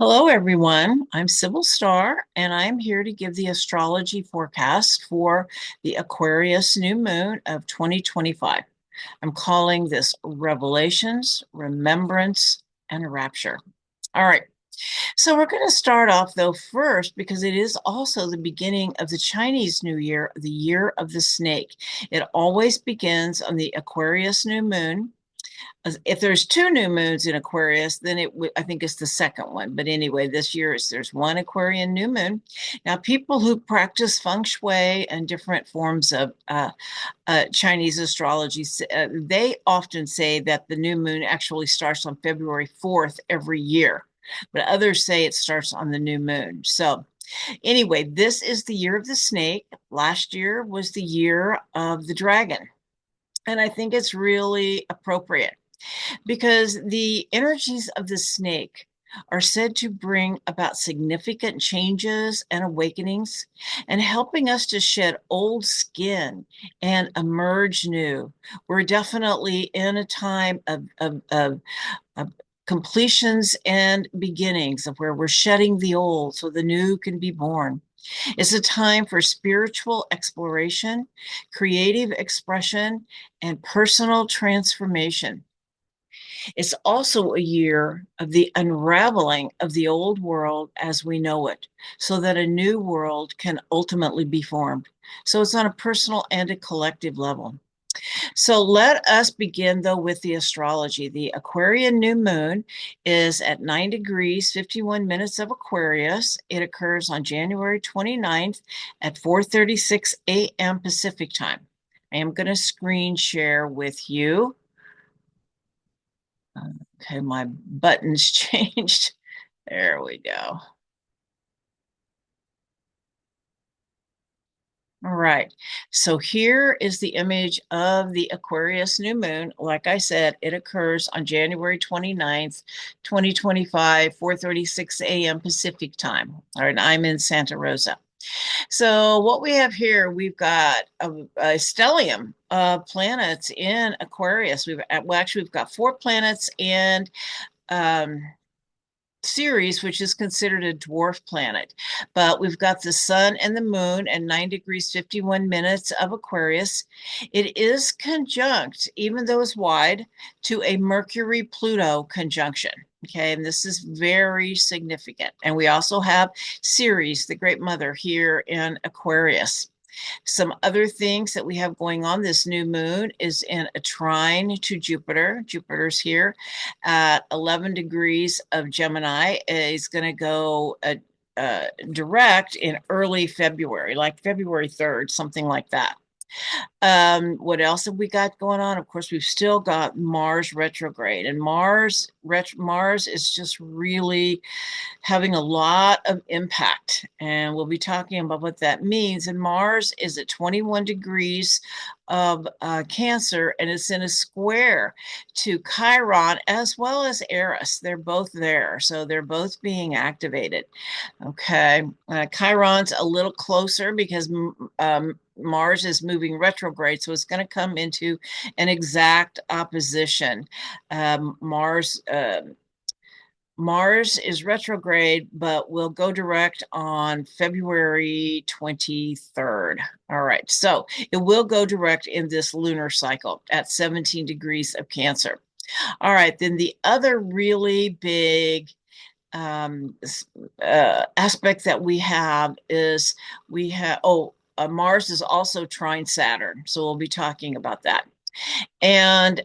Hello, everyone. I'm Sibyl Star, and I'm here to give the astrology forecast for the Aquarius New Moon of 2025. I'm calling this Revelations, Remembrance, and Rapture. All right. So we're going to start off, though, first, because it is also the beginning of the Chinese New Year, the year of the snake. It always begins on the Aquarius New Moon. If there's two new moons in Aquarius, then I think it's the second one. But anyway, this year there's one Aquarian new moon. Now, people who practice feng shui and different forms of Chinese astrology, they often say that the new moon actually starts on February 4th every year, but others say it starts on the new moon. So anyway, this is the year of the snake. Last year was the year of the dragon. And I think it's really appropriate because the energies of the snake are said to bring about significant changes and awakenings and helping us to shed old skin and emerge new. We're definitely in a time of completions and beginnings of where we're shedding the old so the new can be born. It's a time for spiritual exploration, creative expression, and personal transformation. It's also a year of the unraveling of the old world as we know it, so that a new world can ultimately be formed. So it's on a personal and a collective level. So let us begin, though, with the astrology. The Aquarian new moon is at 9 degrees, 51 minutes of Aquarius. It occurs on January 29th at 4:36 a.m. Pacific time. I am going to screen share with you. Okay, my buttons changed. There we go. All right. So here is the image of the Aquarius new moon. Like I said, it occurs on January 29th, 2025, 4:36 a.m. Pacific time. All right, I'm in Santa Rosa. So what we have here, we've got a stellium of planets in Aquarius. We've got four planets and um, Ceres, which is considered a dwarf planet. But we've got the sun and the moon and 9 degrees 51 minutes of Aquarius. It is conjunct, even though it's wide, to a Mercury Pluto conjunction. Okay, and this is very significant. And we also have Ceres, the great mother, here in Aquarius. Some other things that we have going on, this new moon is in a trine to Jupiter. Jupiter's here at 11 degrees of Gemini. Is going to go direct in early February, like February 3rd, something like that. What else have we got going on? Of course, we've still got Mars retrograde, and Mars is just really having a lot of impact. And we'll be talking about what that means. And Mars is at 21 degrees of Cancer, and it's in a square to Chiron as well as Eris. They're both there. So they're both being activated. Okay. Chiron's a little closer because Mars is moving retrograde, so it's going to come into an exact opposition. Mars is retrograde, but will go direct on February 23rd. All right, so it will go direct in this lunar cycle at 17 degrees of Cancer. All right, then the other really big aspect that we have is Mars is also trine Saturn, so we'll be talking about that. And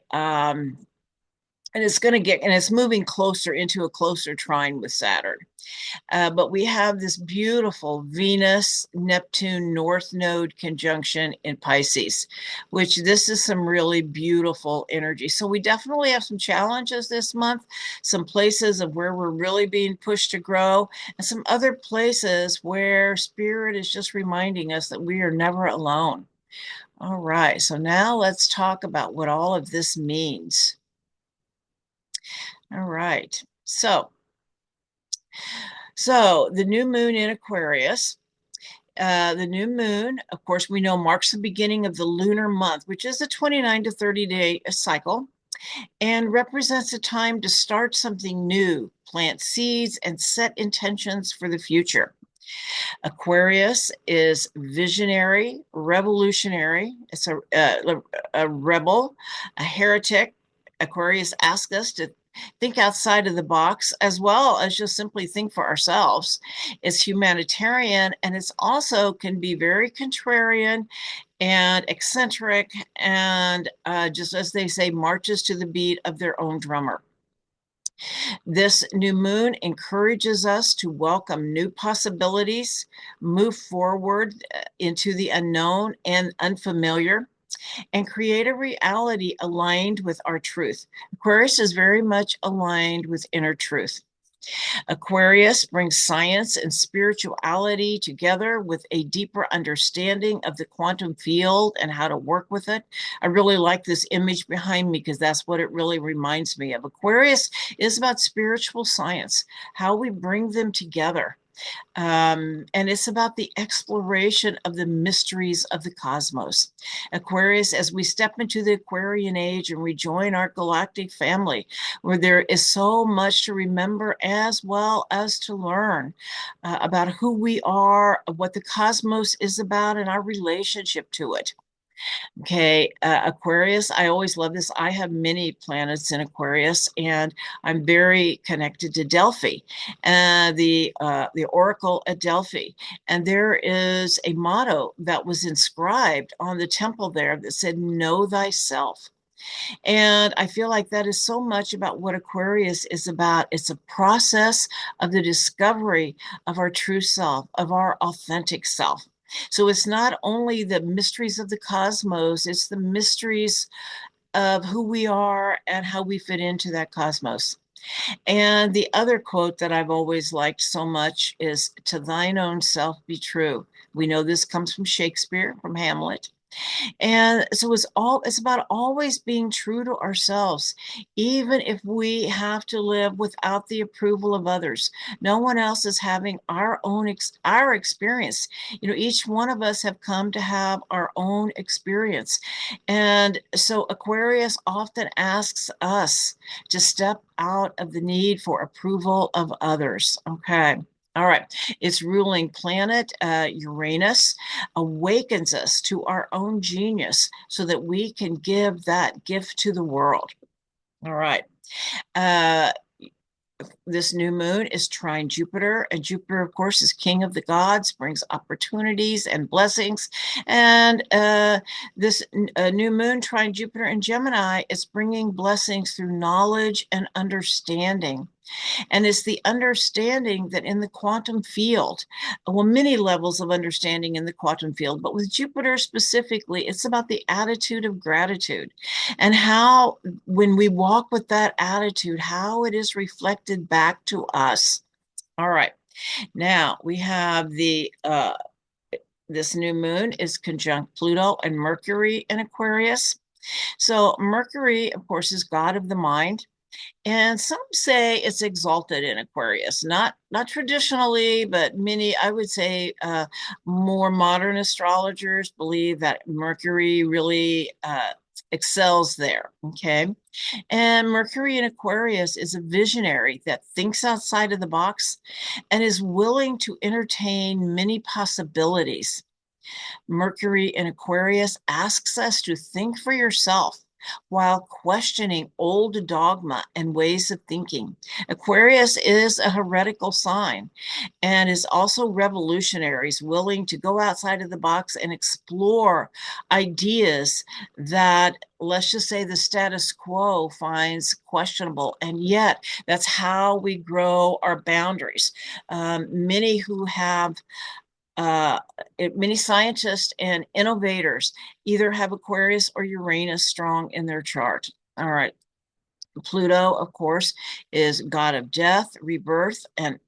it's moving closer into a closer trine with Saturn. But we have this beautiful Venus Neptune North Node conjunction in Pisces, which this is some really beautiful energy. So we definitely have some challenges this month, some places of where we're really being pushed to grow, and some other places where Spirit is just reminding us that we are never alone. All right, so now let's talk about what all of this means. All right, so the new moon in Aquarius. The new moon, of course, we know marks the beginning of the lunar month, which is a 29 to 30 day cycle. and represents a time to start something new, plant seeds, and set intentions for the future. Aquarius is visionary, revolutionary. It's a rebel, a heretic. Aquarius asks us to think outside of the box as well as just simply think for ourselves. It's humanitarian, and it's also can be very contrarian and eccentric, and just as they say, marches to the beat of their own drummer. This new moon encourages us to welcome new possibilities, move forward into the unknown and unfamiliar, and create a reality aligned with our truth. Aquarius is very much aligned with inner truth. Aquarius brings science and spirituality together with a deeper understanding of the quantum field and how to work with it. I really like this image behind me because that's what it really reminds me of. Aquarius is about spiritual science, how we bring them together. And it's about the exploration of the mysteries of the cosmos. Aquarius, as we step into the Aquarian age and rejoin our galactic family, where there is so much to remember as well as to learn about who we are, what the cosmos is about, and our relationship to it. Okay, Aquarius, I always love this. I have many planets in Aquarius, and I'm very connected to Delphi, the Oracle at Delphi. And there is a motto that was inscribed on the temple there that said, "Know thyself." And I feel like that is so much about what Aquarius is about. It's a process of the discovery of our true self, of our authentic self. So it's not only the mysteries of the cosmos, it's the mysteries of who we are and how we fit into that cosmos. And the other quote that I've always liked so much is, "To thine own self be true." We know this comes from Shakespeare, from Hamlet. And so it's about always being true to ourselves, even if we have to live without the approval of others. No one else is having our experience. You know, each one of us have come to have our own experience. And so Aquarius often asks us to step out of the need for approval of others. Okay. All right. Its ruling planet, Uranus, awakens us to our own genius so that we can give that gift to the world. All right. Uh, this new moon is trine Jupiter, and Jupiter, of course, is king of the gods, brings opportunities and blessings. And this new moon trine Jupiter in Gemini is bringing blessings through knowledge and understanding. And it's the understanding that in the quantum field, well, many levels of understanding in the quantum field, but with Jupiter specifically, it's about the attitude of gratitude and how, when we walk with that attitude, how it is reflected back to us. All right. Now we have this new moon is conjunct Pluto and Mercury in Aquarius. So Mercury, of course, is god of the mind. And some say it's exalted in Aquarius, not traditionally, but many, I would say, more modern astrologers believe that Mercury really excels there. Okay. And Mercury in Aquarius is a visionary that thinks outside of the box and is willing to entertain many possibilities. Mercury in Aquarius asks us to think for yourself while questioning old dogma and ways of thinking. Aquarius is a heretical sign and is also revolutionaries, willing to go outside of the box and explore ideas that, let's just say, the status quo finds questionable. And yet that's how we grow our boundaries. Many who have uh, many scientists and innovators either have Aquarius or Uranus strong in their chart. All right. Pluto, of course, is god of death, rebirth, and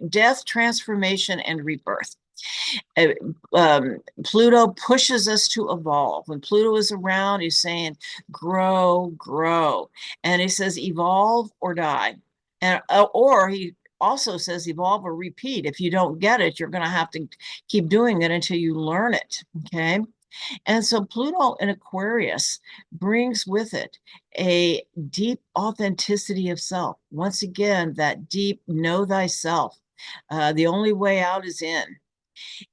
death, transformation, and rebirth. Uh, Pluto pushes us to evolve. When Pluto is around, he's saying, grow, grow. And he says, evolve or die. And, or he also says, evolve or repeat. If you don't get it, you're going to have to keep doing it until you learn it. Okay. And so Pluto in Aquarius brings with it a deep authenticity of self. Once again, that deep know thyself. The only way out is in.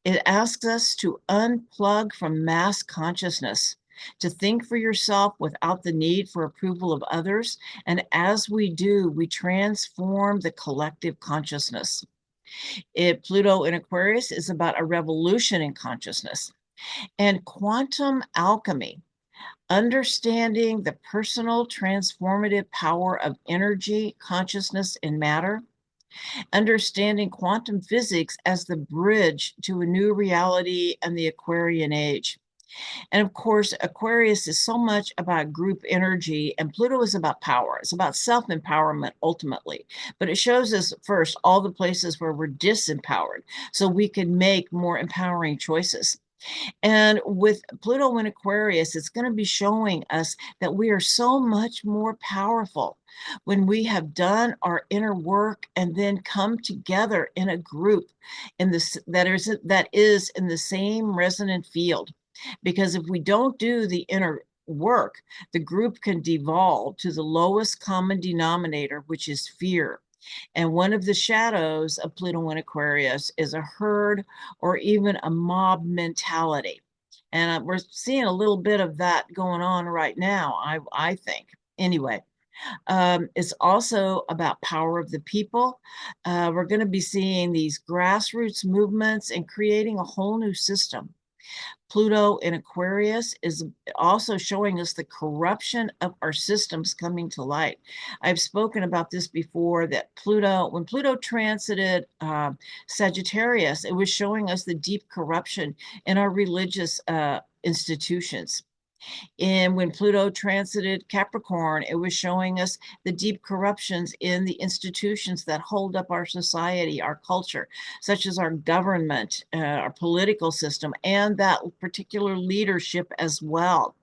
It asks us to unplug from mass consciousness, to think for yourself without the need for approval of others. And as we do, we transform the collective consciousness. Pluto in Aquarius is about a revolution in consciousness and quantum alchemy, understanding the personal transformative power of energy, consciousness, and matter, understanding quantum physics as the bridge to a new reality and the Aquarian age. And of course, Aquarius is so much about group energy, and Pluto is about power. It's about self empowerment ultimately. But it shows us first all the places where we're disempowered so we can make more empowering choices. And with Pluto in Aquarius, it's going to be showing us that we are so much more powerful when we have done our inner work and then come together in a group in this that is in the same resonant field. Because if we don't do the inner work, the group can devolve to the lowest common denominator, which is fear. And one of the shadows of Pluto in Aquarius is a herd or even a mob mentality. And we're seeing a little bit of that going on right now, I think. Anyway, it's also about power of the people. We're going to be seeing these grassroots movements and creating a whole new system. Pluto in Aquarius is also showing us the corruption of our systems coming to light. I've spoken about this before, that when Pluto transited Sagittarius, it was showing us the deep corruption in our religious institutions. And when Pluto transited Capricorn, it was showing us the deep corruptions in the institutions that hold up our society, our culture, such as our government, our political system, and that particular leadership as well.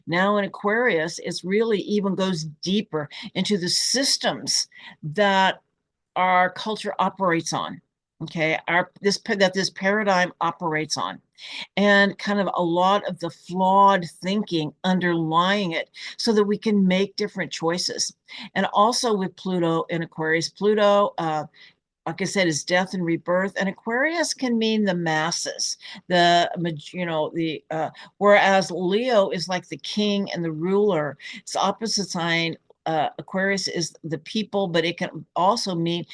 Now in Aquarius, it really even goes deeper into the systems that our culture operates on. Okay, this paradigm operates on, and kind of a lot of the flawed thinking underlying it so that we can make different choices. And also with Pluto in Aquarius, Pluto, like I said, is death and rebirth, and Aquarius can mean the masses, whereas Leo is like the king and the ruler. It's opposite sign. Aquarius is the people, but it can also mean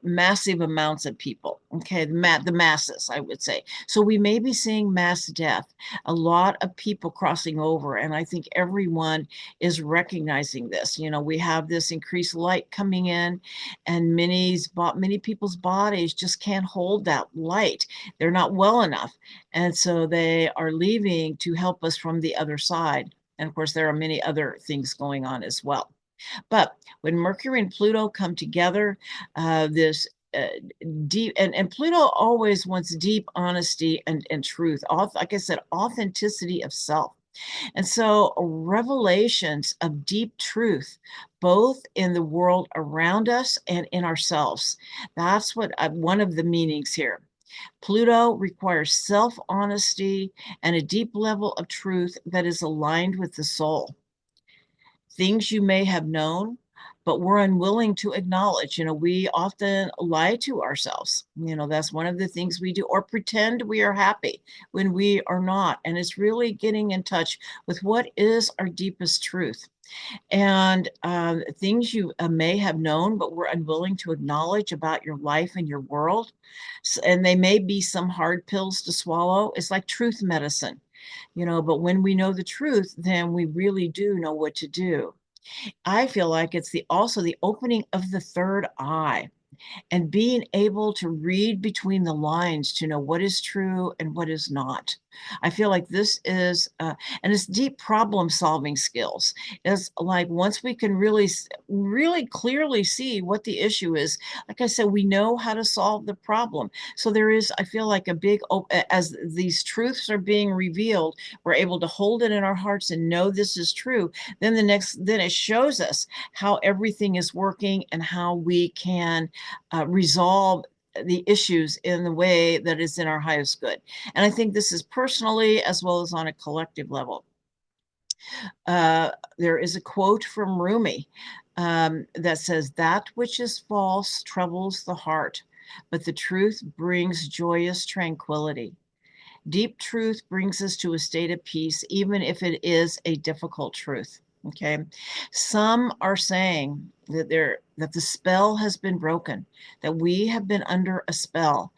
massive amounts of people. Okay, the masses, I would say. So we may be seeing mass death, a lot of people crossing over, and I think everyone is recognizing this. We have this increased light coming in, and many people's bodies just can't hold that light. They're not well enough, and so they are leaving to help us from the other side. And of course, there are many other things going on as well. But when Mercury and Pluto come together, this deep, and Pluto always wants deep honesty and truth. Like I said, authenticity of self. And so revelations of deep truth, both in the world around us and in ourselves. That's what one of the meanings here. Pluto requires self-honesty and a deep level of truth that is aligned with the soul. Things you may have known, but we're unwilling to acknowledge. We often lie to ourselves. That's one of the things we do, or pretend we are happy when we are not. And it's really getting in touch with what is our deepest truth. And things you may have known, but were unwilling to acknowledge about your life and your world. And they may be some hard pills to swallow. It's like truth medicine. But when we know the truth, then we really do know what to do. I feel like it's also the opening of the third eye, and being able to read between the lines to know what is true and what is not. I feel like this is, and it's deep problem solving skills. It's like once we can really, really clearly see what the issue is, like I said, we know how to solve the problem. So there is, I feel like a big, as these truths are being revealed, we're able to hold it in our hearts and know this is true. Then it shows us how everything is working and how we can resolve the issues in the way that is in our highest good. And I think this is personally as well as on a collective level. There is a quote from Rumi that says, "That which is false troubles the heart, but the truth brings joyous tranquility. Deep truth brings us to a state of peace, even if it is a difficult truth." Okay. Some are saying that the spell has been broken, that we have been under a spell.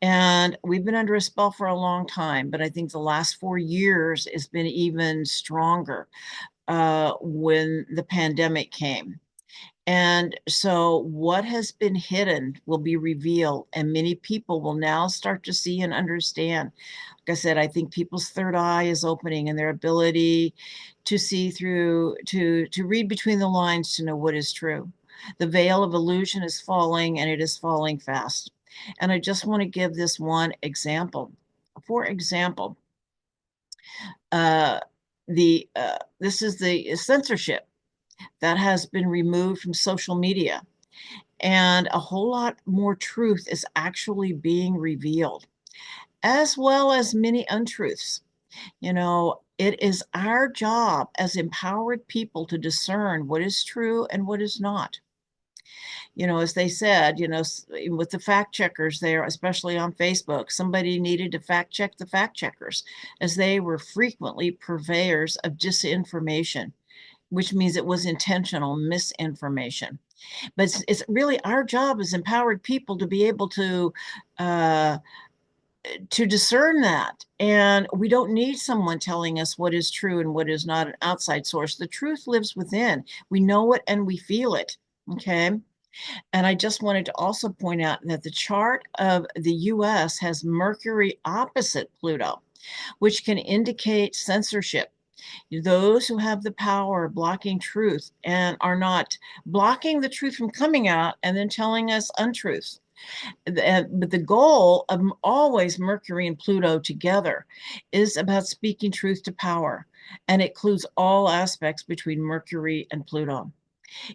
And we've been under a spell for a long time, but I think the last 4 years has been even stronger when the pandemic came. And so what has been hidden will be revealed, and many people will now start to see and understand. Like I said, I think people's third eye is opening, and their ability to see through, to read between the lines, to know what is true. The veil of illusion is falling, and it is falling fast. And I just want to give this one example. For example, uh, this is the censorship that has been removed from social media, and a whole lot more truth is actually being revealed, as well as many untruths. You know, it is our job as empowered people to discern what is true and what is not. You know, as they said, you know, with the fact checkers there, especially on Facebook, somebody needed to fact check the fact checkers, as they were frequently purveyors of disinformation, which means it was intentional misinformation. But it's really our job as empowered people to be able uh, to discern that. And we don't need someone telling us what is true and what is not, an outside source. The truth lives within. We know it and we feel it. Okay. And I just wanted to also point out that the chart of the US has Mercury opposite Pluto, which can indicate censorship. Those who have the power of blocking truth and are not blocking the truth from coming out and then telling us untruths. But the goal of always Mercury and Pluto together is about speaking truth to power, and it includes all aspects between Mercury and Pluto.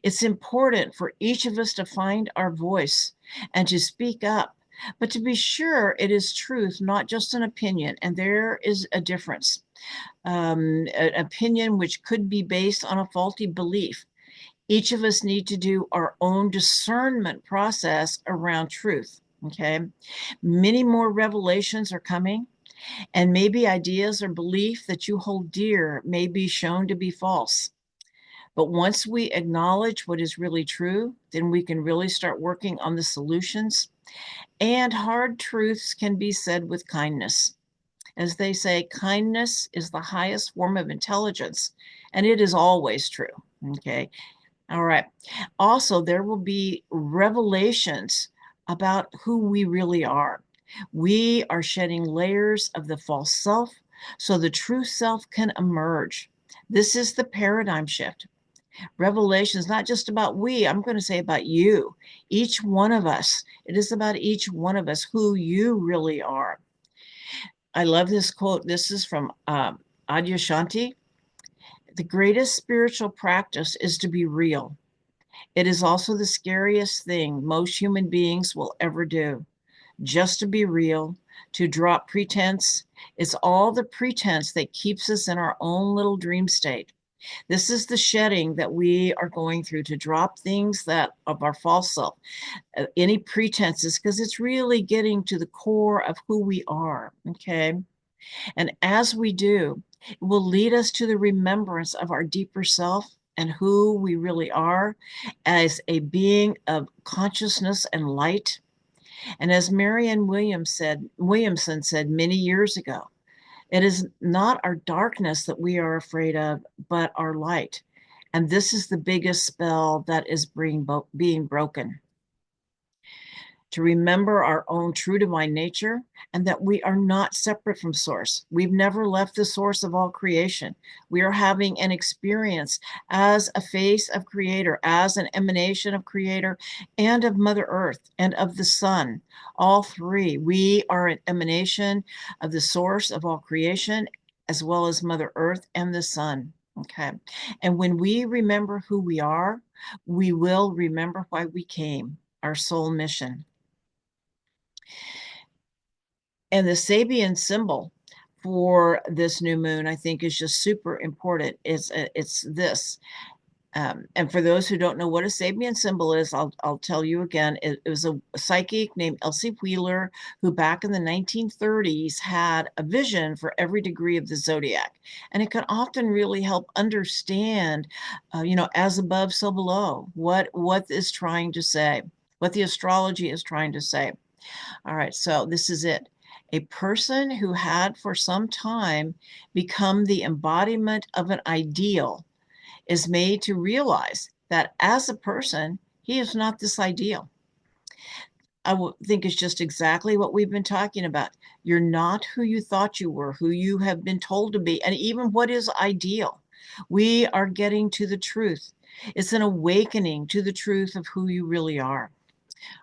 It's important for each of us to find our voice and to speak up, but to be sure it is truth, not just an opinion. And there is a difference. An opinion which could be based on a faulty belief. Each of us need to do our own discernment process around truth. Okay. Many more revelations are coming, and maybe ideas or belief that you hold dear may be shown to be false. But once we acknowledge what is really true, then we can really start working on the solutions. And hard truths can be said with kindness. As they say, kindness is the highest form of intelligence, and it is always true. Okay. All right. Also, there will be revelations about who we really are. We are shedding layers of the false self so the true self can emerge. This is the paradigm shift. Revelation is not just about we, I'm going to say about you, each one of us. It is about each one of us, who you really are. I love this quote. This is from Adyashanti. The greatest spiritual practice is to be real. It is also the scariest thing most human beings will ever do. Just to be real, to drop pretense. It's all the pretense that keeps us in our own little dream state. This is the shedding that we are going through, to drop things that of our false self, any pretenses, because it's really getting to the core of who we are. Okay. And as we do, it will lead us to the remembrance of our deeper self and who we really are as a being of consciousness and light. And as Williamson said many years ago, it is not our darkness that we are afraid of, but our light. And this is the biggest spell that is being broken. To remember our own true divine nature, and that we are not separate from source. We've never left the source of all creation. We are having an experience as a face of creator, as an emanation of creator and of Mother Earth and of the sun. All three. We are an emanation of the source of all creation, as well as Mother Earth and the sun. Okay. And when we remember who we are, we will remember why we came, our soul mission. And the Sabian symbol for this new moon, I think, is just super important. It's this. And for those who don't know what a Sabian symbol is, I'll tell you again. It was a psychic named Elsie Wheeler who back in the 1930s had a vision for every degree of the zodiac. And it can often really help understand, as above, so below, what is trying to say, what the astrology is trying to say. All right, so this is it. A person who had for some time become the embodiment of an ideal is made to realize that as a person, he is not this ideal. I think it's just exactly what we've been talking about. You're not who you thought you were, who you have been told to be, and even what is ideal. We are getting to the truth. It's an awakening to the truth of who you really are.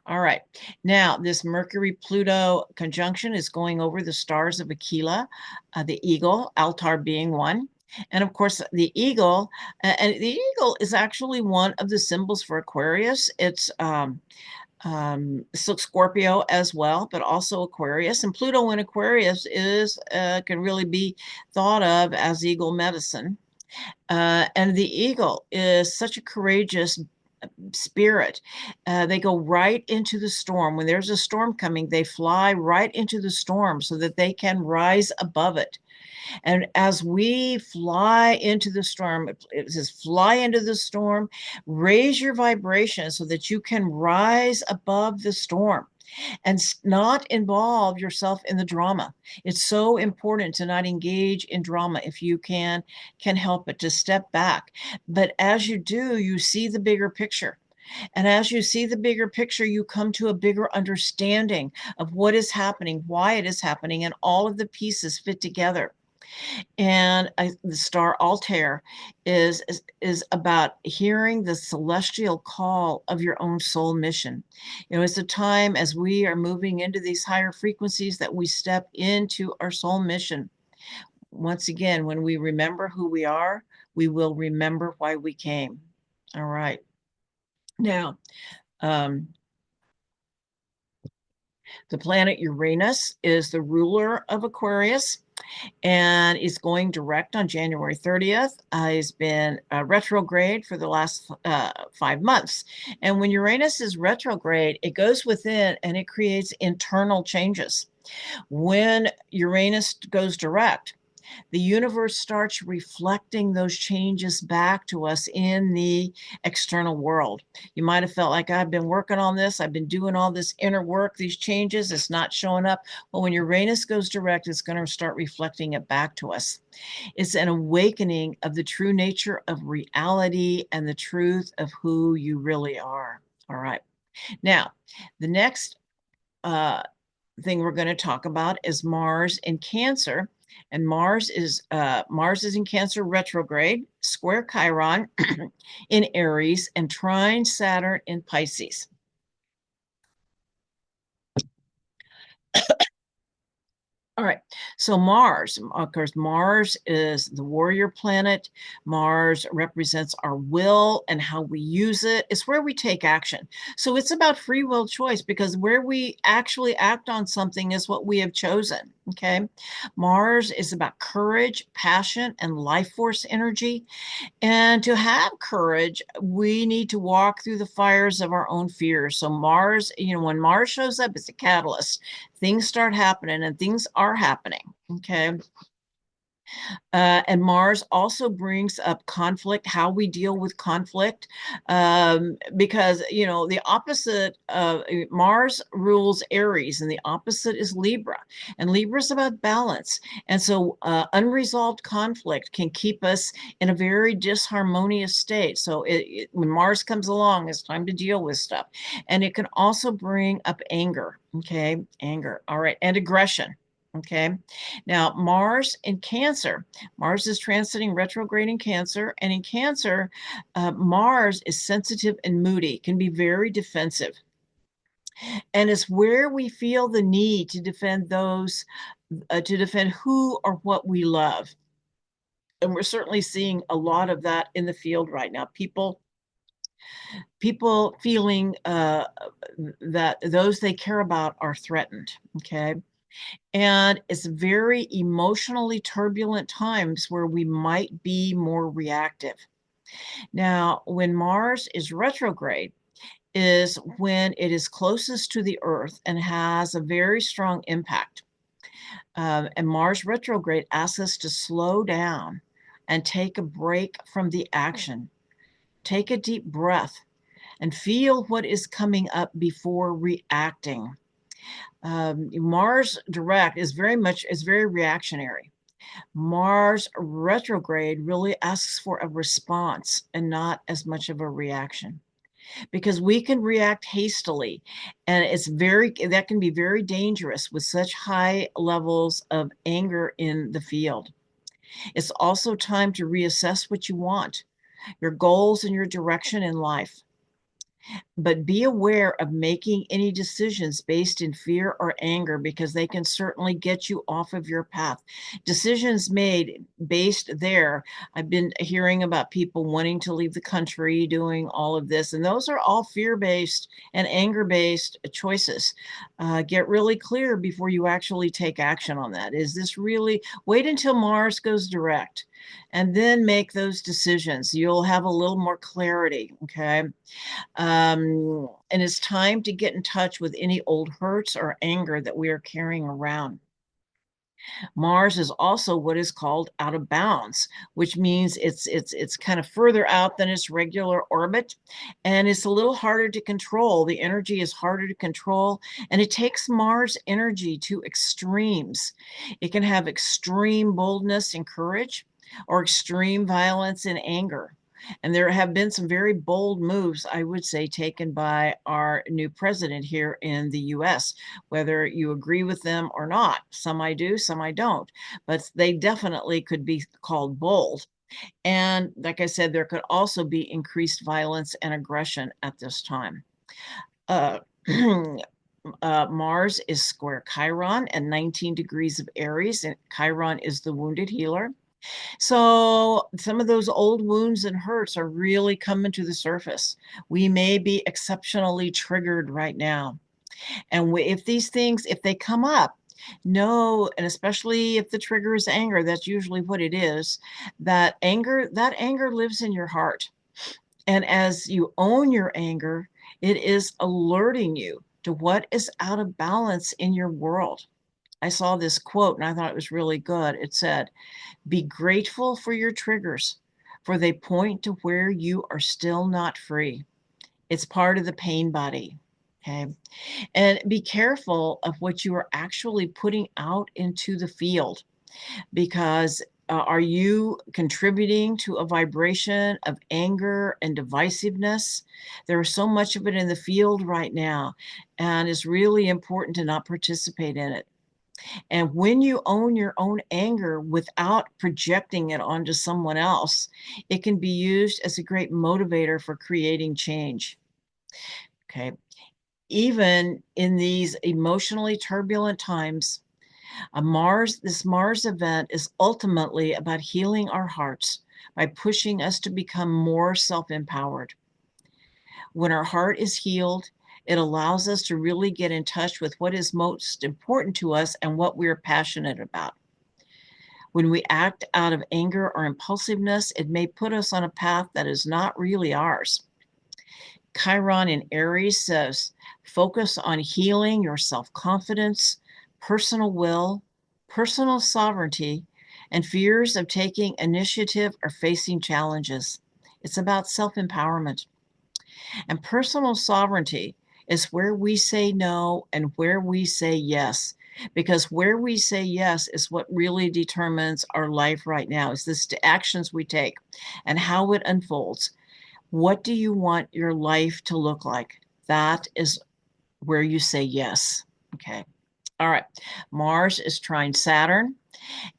All right. Now, this Mercury-Pluto conjunction is going over the stars of Aquila, the Eagle, Altar being one. And of course, the eagle, and the eagle is actually one of the symbols for Aquarius. It's so Scorpio as well, but also Aquarius. And Pluto in Aquarius can really be thought of as eagle medicine. And the eagle is such a courageous spirit. They go right into the storm. When there's a storm coming, they fly right into the storm so that they can rise above it. And as we fly into the storm, it says fly into the storm, raise your vibration so that you can rise above the storm and not involve yourself in the drama. It's so important to not engage in drama if you can help it, to step back. But as you do, you see the bigger picture. And as you see the bigger picture, you come to a bigger understanding of what is happening, why it is happening, and all of the pieces fit together. And the star Altair is about hearing the celestial call of your own soul mission. It's a time as we are moving into these higher frequencies that we step into our soul mission. Once again, when we remember who we are, we will remember why we came. All right. Now, the planet Uranus is the ruler of Aquarius and is going direct on January 30th. He's been retrograde for the last 5 months. And when Uranus is retrograde, it goes within and it creates internal changes. When Uranus goes direct, the universe starts reflecting those changes back to us in the external world. You might have felt like, I've been working on this, I've been doing all this inner work, these changes, it's not showing up. Well, when Uranus goes direct, it's going to start reflecting it back to us. It's an awakening of the true nature of reality and the truth of who you really are. All right. Now, the next thing we're going to talk about is Mars in Cancer. And Mars is in Cancer retrograde, square Chiron in Aries, and trine Saturn in Pisces. All right, so Mars, of course, Mars is the warrior planet. Mars represents our will and how we use it. It's where we take action. So it's about free will choice, because where we actually act on something is what we have chosen, okay? Mars is about courage, passion, and life force energy. And to have courage, we need to walk through the fires of our own fears. So Mars, when Mars shows up, it's a catalyst. Things start happening, and things are happening. Okay. And Mars also brings up conflict, how we deal with conflict, because, the opposite of Mars rules Aries, and the opposite is Libra. And Libra is about balance. And so unresolved conflict can keep us in a very disharmonious state. So when Mars comes along, it's time to deal with stuff. And it can also bring up anger. Okay. Anger. All right. And aggression. Okay. Now, Mars in Cancer. Mars is transiting retrograde in Cancer. And in Cancer, Mars is sensitive and moody, can be very defensive. And it's where we feel the need to defend to defend who or what we love. And we're certainly seeing a lot of that in the field right now. People People feeling that those they care about are threatened, okay? And it's very emotionally turbulent times where we might be more reactive. Now, when Mars is retrograde, is when it is closest to the Earth and has a very strong impact. And Mars retrograde asks us to slow down and take a break from the action. Take a deep breath and feel what is coming up before reacting. Mars direct is very reactionary. Mars retrograde really asks for a response and not as much of a reaction, because we can react hastily, and that can be very dangerous with such high levels of anger in the field. It's also time to reassess what you want, your goals and your direction in life. But be aware of making any decisions based in fear or anger, because they can certainly get you off of your path. Decisions made based there. I've been hearing about people wanting to leave the country, doing all of this, and those are all fear-based and anger-based choices. Get really clear before you actually take action on that. Is this really, wait until Mars goes direct and then make those decisions. You'll have a little more clarity, okay? And it's time to get in touch with any old hurts or anger that we are carrying around. Mars is also what is called out of bounds, which means it's kind of further out than its regular orbit, and it's a little harder to control. The energy is harder to control, and it takes Mars energy to extremes. It can have extreme boldness and courage, or extreme violence and anger. And there have been some very bold moves, I would say, taken by our new president here in the US, whether you agree with them or not. Some I do, some I don't, but they definitely could be called bold. And like I said, there could also be increased violence and aggression at this time. Uh, Mars is square Chiron at 19 degrees of Aries, and Chiron is the wounded healer. So some of those old wounds and hurts are really coming to the surface. We may be exceptionally triggered right now. And if these things, if they come up, know, and especially if the trigger is anger, that's usually what it is, that anger lives in your heart. And as you own your anger, it is alerting you to what is out of balance in your world. I saw this quote and I thought it was really good. It said, be grateful for your triggers, for they point to where you are still not free. It's part of the pain body. Okay. And be careful of what you are actually putting out into the field, because are you contributing to a vibration of anger and divisiveness? There is so much of it in the field right now, and it's really important to not participate in it. And when you own your own anger without projecting it onto someone else, it can be used as a great motivator for creating change. Okay. Even in these emotionally turbulent times, this Mars event is ultimately about healing our hearts by pushing us to become more self-empowered. When our heart is healed, it allows us to really get in touch with what is most important to us and what we're passionate about. When we act out of anger or impulsiveness, it may put us on a path that is not really ours. Chiron in Aries says, focus on healing your self-confidence, personal will, personal sovereignty, and fears of taking initiative or facing challenges. It's about self-empowerment. And personal sovereignty is where we say no and where we say yes. Because where we say yes is what really determines our life right now, is this the actions we take and how it unfolds. What do you want your life to look like? That is where you say yes. Okay. All right. Mars is trine Saturn.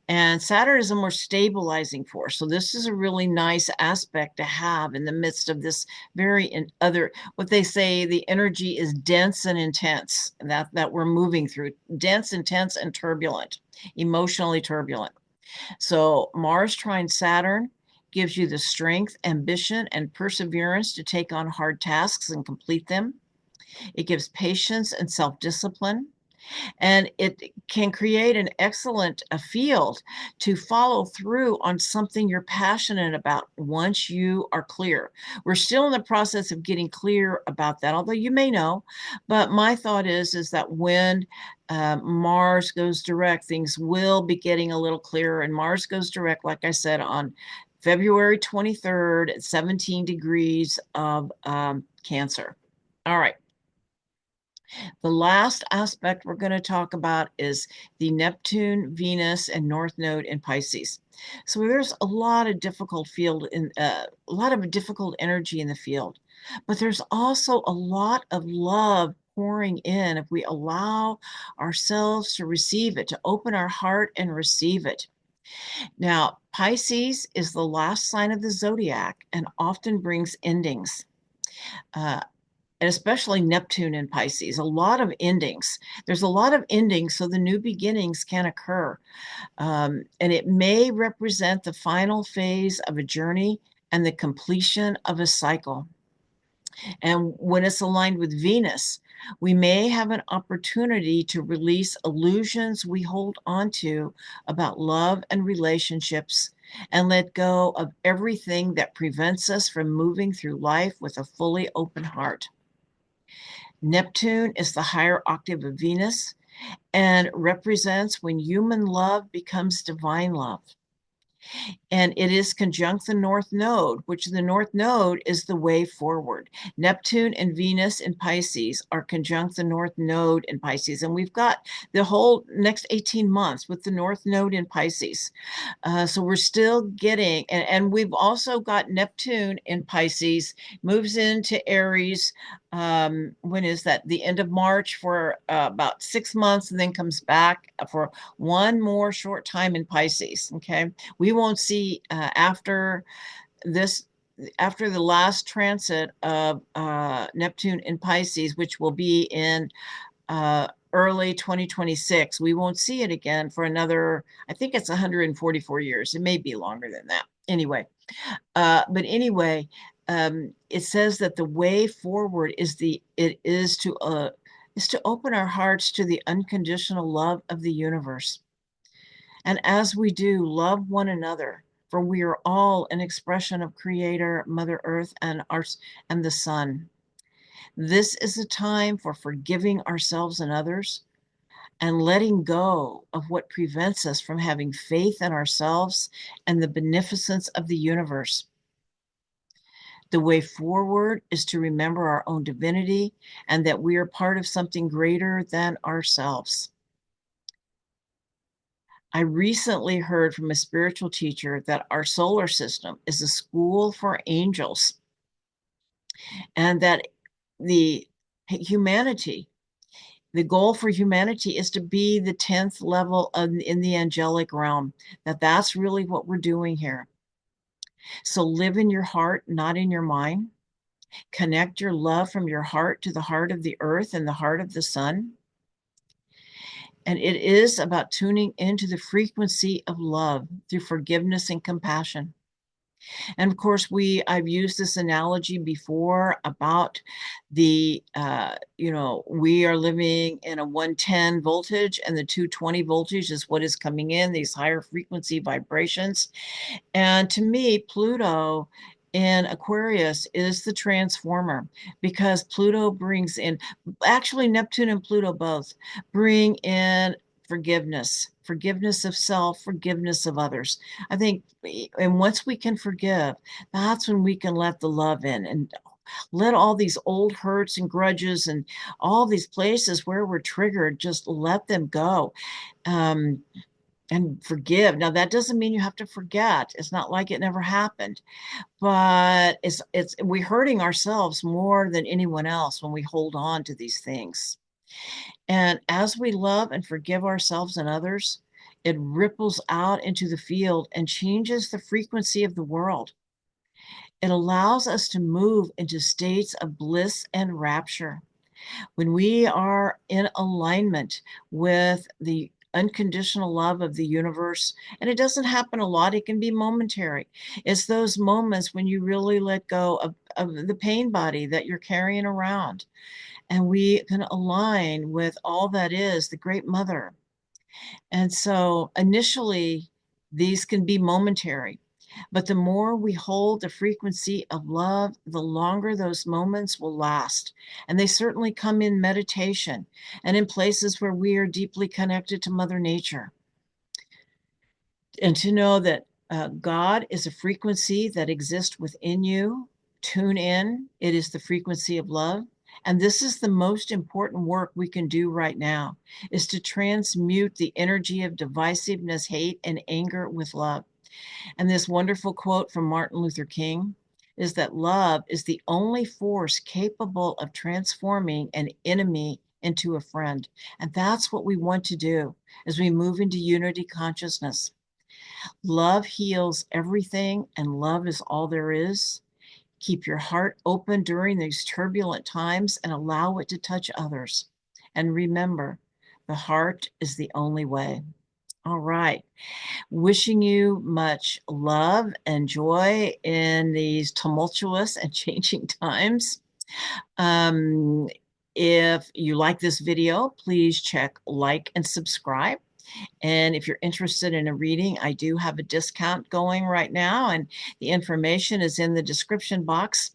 And Saturn is a more stabilizing force. So this is a really nice aspect to have in the midst of this what they say, the energy is dense and intense, and that we're moving through. Dense, intense, and turbulent, emotionally turbulent. So Mars trine Saturn gives you the strength, ambition, and perseverance to take on hard tasks and complete them. It gives patience and self-discipline. And it can create an excellent field to follow through on something you're passionate about once you are clear. We're still in the process of getting clear about that, although you may know. But my thought is that when Mars goes direct, things will be getting a little clearer. And Mars goes direct, like I said, on February 23rd at 17 degrees of Cancer. All right. The last aspect we're going to talk about is the Neptune, Venus, and North Node in Pisces. So there's a lot of difficult energy in the field, but there's also a lot of love pouring in if we allow ourselves to receive it, to open our heart and receive it. Now, Pisces is the last sign of the zodiac and often brings endings. And especially Neptune in Pisces, a lot of endings. There's a lot of endings, so the new beginnings can occur. And it may represent the final phase of a journey and the completion of a cycle. And when it's aligned with Venus, we may have an opportunity to release illusions we hold onto about love and relationships and let go of everything that prevents us from moving through life with a fully open heart. Neptune is the higher octave of Venus and represents when human love becomes divine love. And it is conjunct the North Node, which the North Node is the way forward. Neptune and Venus in Pisces are conjunct the North Node in Pisces. And we've got the whole next 18 months with the North Node in Pisces. So we're still getting, and we've also got Neptune in Pisces, moves into Aries. When is that? The end of March for about 6 months, and then comes back for one more short time in Pisces. Okay. We won't see after the last transit of Neptune in Pisces, which will be in early 2026. We won't see it again for another, I think it's 144 years. It may be longer than that. Anyway, it says that the way forward is to open our hearts to the unconditional love of the universe. And as we do, love one another, for we are all an expression of Creator, Mother Earth, and the Sun. This is a time for forgiving ourselves and others and letting go of what prevents us from having faith in ourselves and the beneficence of the universe. The way forward is to remember our own divinity and that we are part of something greater than ourselves. I recently heard from a spiritual teacher that our solar system is a school for angels, and that the goal for humanity is to be the 10th level in the angelic realm, that's really what we're doing here. So live in your heart, not in your mind. Connect your love from your heart to the heart of the earth and the heart of the sun. And it is about tuning into the frequency of love through forgiveness and compassion. And of course, I've used this analogy before about we are living in a 110 voltage, and the 220 voltage is what is coming in, these higher frequency vibrations. And to me, Pluto in Aquarius is the transformer, because Pluto brings in, actually Neptune and Pluto both bring in forgiveness of self, forgiveness of others. I think, and once we can forgive, that's when we can let the love in and let all these old hurts and grudges and all these places where we're triggered, just let them go. And forgive. Now, that doesn't mean you have to forget. It's not like it never happened, but we're hurting ourselves more than anyone else when we hold on to these things. And as we love and forgive ourselves and others, it ripples out into the field and changes the frequency of the world. It allows us to move into states of bliss and rapture. When we are in alignment with the unconditional love of the universe. And it doesn't happen a lot. It can be momentary. It's those moments when you really let go of the pain body that you're carrying around. And we can align with all that is the Great Mother. And so initially, these can be momentary. But the more we hold the frequency of love, the longer those moments will last. And they certainly come in meditation and in places where we are deeply connected to Mother Nature. And to know that God is a frequency that exists within you. Tune in. It is the frequency of love. And this is the most important work we can do right now, is to transmute the energy of divisiveness, hate, and anger with love. And this wonderful quote from Martin Luther King is that love is the only force capable of transforming an enemy into a friend. And that's what we want to do as we move into unity consciousness. Love heals everything, and love is all there is. Keep your heart open during these turbulent times and allow it to touch others. And remember, the heart is the only way. All right. Wishing you much love and joy in these tumultuous and changing times. If you like this video, please check like and subscribe. And if you're interested in a reading, I do have a discount going right now, and the information is in the description box.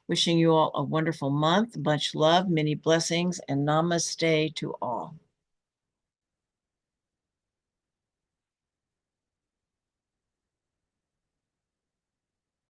Wishing you all a wonderful month, much love, many blessings, and namaste to all.